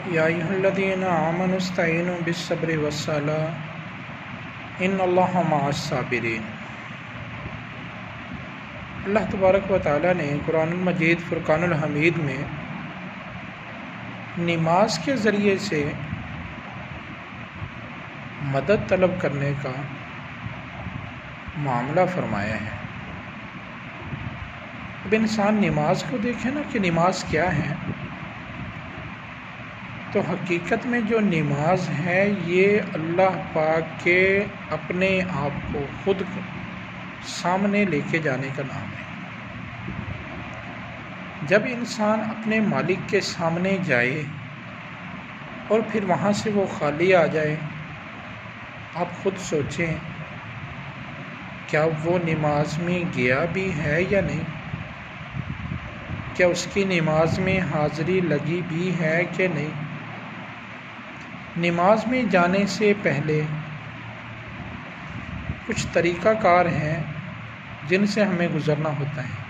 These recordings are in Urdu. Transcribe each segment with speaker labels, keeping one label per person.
Speaker 1: یا ایھا الذین آمنوا استعینوا بالصبر والصلاۃ ان اللہ مع الصابرین۔ اللہ تبارک و تعالیٰ نے قرآن المجید فرقان الحمید میں نماز کے ذریعے سے مدد طلب کرنے کا معاملہ فرمایا ہے۔ اب انسان نماز کو دیکھے نا کہ نماز کیا ہے، تو حقیقت میں جو نماز ہے یہ اللہ پاک کے اپنے آپ کو خود کو سامنے لے کے جانے کا نام ہے۔ جب انسان اپنے مالک کے سامنے جائے اور پھر وہاں سے وہ خالی آ جائے، آپ خود سوچیں کیا وہ نماز میں گیا بھی ہے یا نہیں؟ کیا اس کی نماز میں حاضری لگی بھی ہے کہ نہیں؟ نماز میں جانے سے پہلے کچھ طریقہ کار ہیں جن سے ہمیں گزرنا ہوتا ہے۔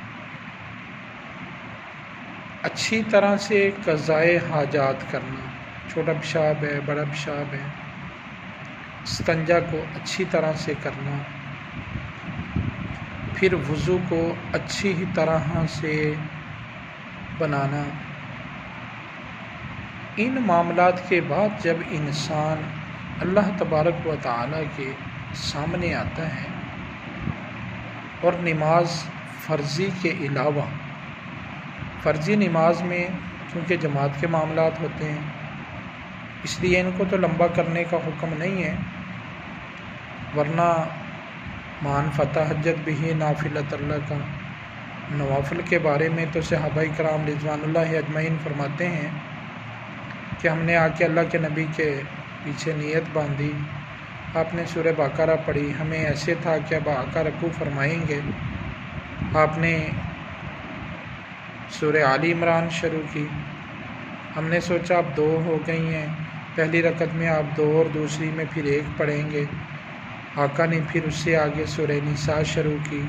Speaker 1: اچھی طرح سے قضائے حاجات کرنا، چھوٹا پیشاب ہے، بڑا پیشاب ہے، استنجا کو اچھی طرح سے کرنا، پھر وضو کو اچھی طرح سے بنانا۔ ان معاملات کے بعد جب انسان اللہ تبارک و تعالیٰ کے سامنے آتا ہے اور نماز فرضی کے علاوہ، فرضی نماز میں کیونکہ جماعت کے معاملات ہوتے ہیں اس لیے ان کو تو لمبا کرنے کا حکم نہیں ہے، ورنہ مان فتحجت بھی نافلۃ اللہ کا نوافل کے بارے میں تو صحابہ کرام رضوان اللہ اجمعین فرماتے ہیں کہ ہم نے آ کے اللہ کے نبی کے پیچھے نیت باندھی، آپ نے سورہ بقرہ پڑھی، ہمیں ایسے تھا کہ اب آقا رکوع فرمائیں گے، آپ نے سورہ آل عمران شروع کی، ہم نے سوچا اب 2 ہو گئی ہیں، پہلی رکعت میں آپ 2 اور دوسری میں پھر 1 پڑھیں گے، آقا نے پھر اس سے آگے سورہ نساء شروع کی،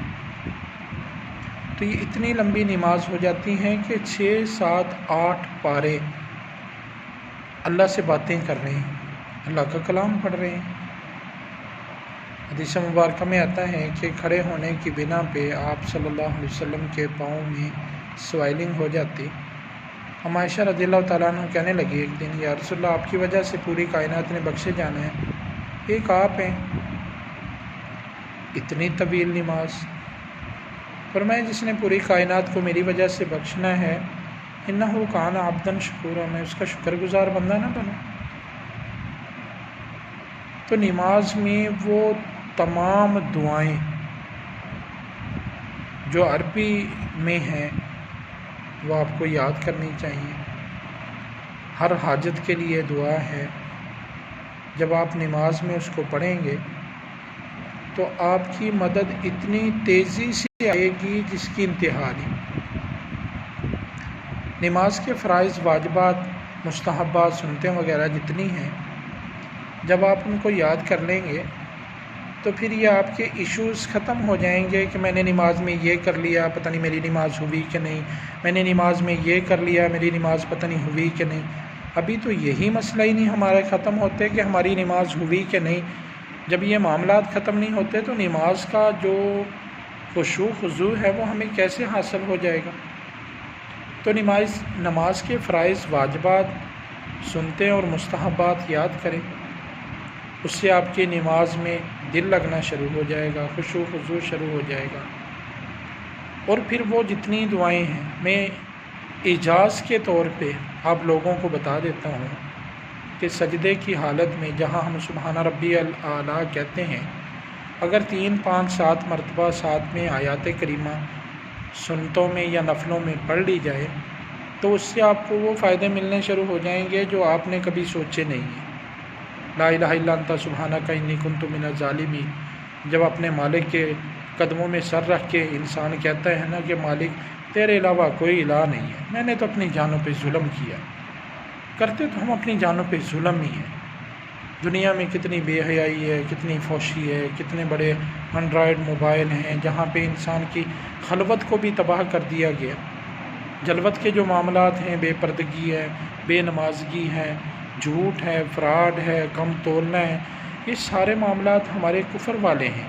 Speaker 1: تو یہ اتنی لمبی نماز ہو جاتی ہیں کہ 6، 7، 8 پارے اللہ سے باتیں کر رہے ہیں، اللہ کا کلام پڑھ رہے ہیں۔ حدیث مبارکہ میں آتا ہے کہ کھڑے ہونے کی بنا پہ آپ صلی اللہ علیہ وسلم کے پاؤں میں سوائلنگ ہو جاتی۔ ہم عائشہ رضی اللہ تعالیٰ عنہ کہنے لگی ایک دن، یا رسول اللہ آپ کی وجہ سے پوری کائنات نے بخشے جانا ہے، ایک آپ ہیں، اتنی طویل نماز۔ فرمایا جس نے پوری کائنات کو میری وجہ سے بخشنا ہے، انہ کان عبدا شکورا، میں اس کا شکر گزار بندہ نہ بنوں۔ تو نماز میں وہ تمام دعائیں جو عربی میں ہیں وہ آپ کو یاد کرنی چاہیے۔ ہر حاجت کے لیے دعا ہے، جب آپ نماز میں اس کو پڑھیں گے تو آپ کی مدد اتنی تیزی سے آئے گی جس کی انتہا نہیں۔ نماز کے فرائض، واجبات، مستحبات، سنتیں وغیرہ جتنی ہیں، جب آپ ان کو یاد کر لیں گے تو پھر یہ آپ کے ایشوز ختم ہو جائیں گے کہ میں نے نماز میں یہ کر لیا، پتہ نہیں میری نماز ہوئی کہ نہیں، میں نے نماز میں یہ کر لیا، میری نماز پتہ نہیں ہوئی کہ نہیں۔ ابھی تو یہی مسئلہ ہی نہیں ہمارے ختم ہوتے کہ ہماری نماز ہوئی کہ نہیں۔ جب یہ معاملات ختم نہیں ہوتے تو نماز کا جو خشوع خضوع ہے وہ ہمیں کیسے حاصل ہو جائے گا؟ تو نماز کے فرائض، واجبات، سنتیں اور مستحبات یاد کریں، اس سے آپ کی نماز میں دل لگنا شروع ہو جائے گا، خشوع خضوع شروع ہو جائے گا۔ اور پھر وہ جتنی دعائیں ہیں، میں اعجاز کے طور پہ آپ لوگوں کو بتا دیتا ہوں کہ سجدے کی حالت میں جہاں ہم سبحان ربی الاعلیٰ کہتے ہیں، اگر 3، 5، 7 مرتبہ ساتھ میں آیات کریمہ سنتوں میں یا نفلوں میں پڑھ لی جائے تو اس سے آپ کو وہ فائدے ملنے شروع ہو جائیں گے جو آپ نے کبھی سوچے نہیں ہیں۔ لا الہ الا انت سبحانک انی کنت من الظالمین، جب اپنے مالک کے قدموں میں سر رکھ کے انسان کہتا ہے نا کہ مالک تیرے علاوہ کوئی الہ نہیں ہے، میں نے تو اپنی جانوں پہ ظلم کیا، کرتے تو ہم اپنی جانوں پہ ظلم ہی ہیں۔ دنیا میں کتنی بے حیائی ہے، کتنی فحشی ہے، کتنے بڑے اینڈرائڈ موبائل ہیں جہاں پہ انسان کی خلوت کو بھی تباہ کر دیا گیا۔ جلوت کے جو معاملات ہیں، بے پردگی ہے، بے نمازگی ہے، جھوٹ ہے، فراڈ ہے، کم تولنا ہے، یہ سارے معاملات ہمارے کفر والے ہیں،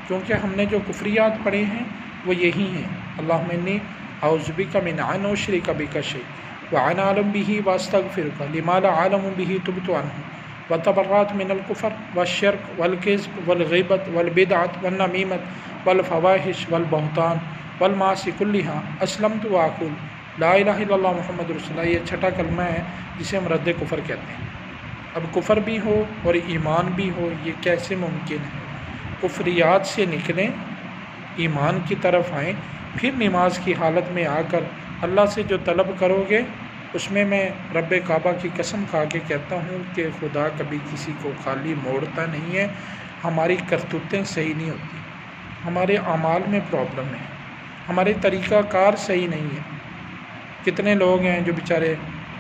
Speaker 1: کیونکہ ہم نے جو کفریات پڑھے ہیں وہ یہی ہیں۔ اللہم انی اعوذ بک من ان اشرک بک شیئا وانا اعلم به واستغفرک لما لا اعلم به تبت عنہ وتبرأت من الکفر والشرک والکذب والغیبت والبدعۃ والنمیمۃ والفواحش والبہتان والمعاصی کلها اسلمت واقول لا الہ الا اللہ محمد رسول اللہ۔ یہ چھٹا کلمہ ہے جسے ہم رد کفر کہتے ہیں۔ اب کفر بھی ہو اور ایمان بھی ہو، یہ کیسے ممکن ہے؟ کفریات سے نکلیں، ایمان کی طرف آئیں، پھر نماز کی حالت میں آ کر اللہ سے جو طلب کرو گے اس میں رب کعبہ کی قسم کھا کے کہتا ہوں کہ خدا کبھی کسی کو خالی موڑتا نہیں ہے۔ ہماری کرتوتیں صحیح نہیں ہوتی، ہمارے اعمال میں پرابلم ہے، ہمارے طریقہ کار صحیح نہیں ہے۔ کتنے لوگ ہیں جو بیچارے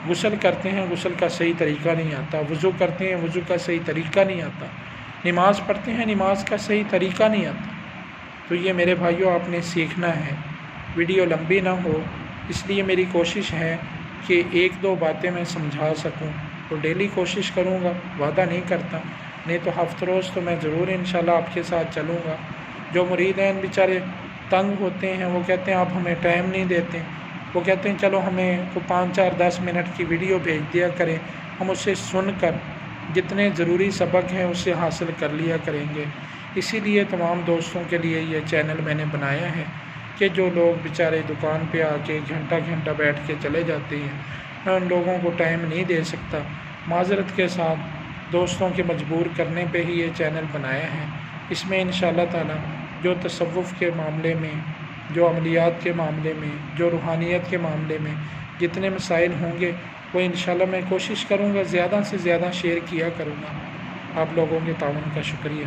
Speaker 1: غسل کرتے ہیں، غسل کا صحیح طریقہ نہیں آتا، وضو کرتے ہیں، وضو کا صحیح طریقہ نہیں آتا، نماز پڑھتے ہیں، نماز کا صحیح طریقہ نہیں آتا۔ تو یہ میرے بھائیوں آپ نے سیکھنا ہے۔ ویڈیو لمبی نہ ہو اس لیے میری کوشش ہے کہ ایک دو باتیں میں سمجھا سکوں، تو ڈیلی کوشش کروں گا، وعدہ نہیں کرتا، نہیں تو ہفتہ روز تو میں ضرور انشاءاللہ آپ کے ساتھ چلوں گا۔ جو مریدین بیچارے تنگ ہوتے ہیں، وہ کہتے ہیں آپ ہمیں ٹائم نہیں دیتے، وہ کہتے ہیں چلو ہمیں 5 4 10 منٹ کی ویڈیو بھیج دیا کریں، ہم اسے سن کر جتنے ضروری سبق ہیں اسے حاصل کر لیا کریں گے۔ اسی لیے تمام دوستوں کے لیے یہ چینل میں نے بنایا ہے کہ جو لوگ بیچارے دکان پہ آ کے گھنٹہ گھنٹہ بیٹھ کے چلے جاتے ہیں، میں ان لوگوں کو ٹائم نہیں دے سکتا، معذرت کے ساتھ دوستوں کے مجبور کرنے پہ ہی یہ چینل بنایا ہے۔ اس میں انشاءاللہ تعالی جو تصوف کے معاملے میں، جو عملیات کے معاملے میں، جو روحانیت کے معاملے میں جتنے مسائل ہوں گے وہ انشاءاللہ میں کوشش کروں گا زیادہ سے زیادہ شیئر کیا کروں گا۔ آپ لوگوں کے تعاون کا شکریہ۔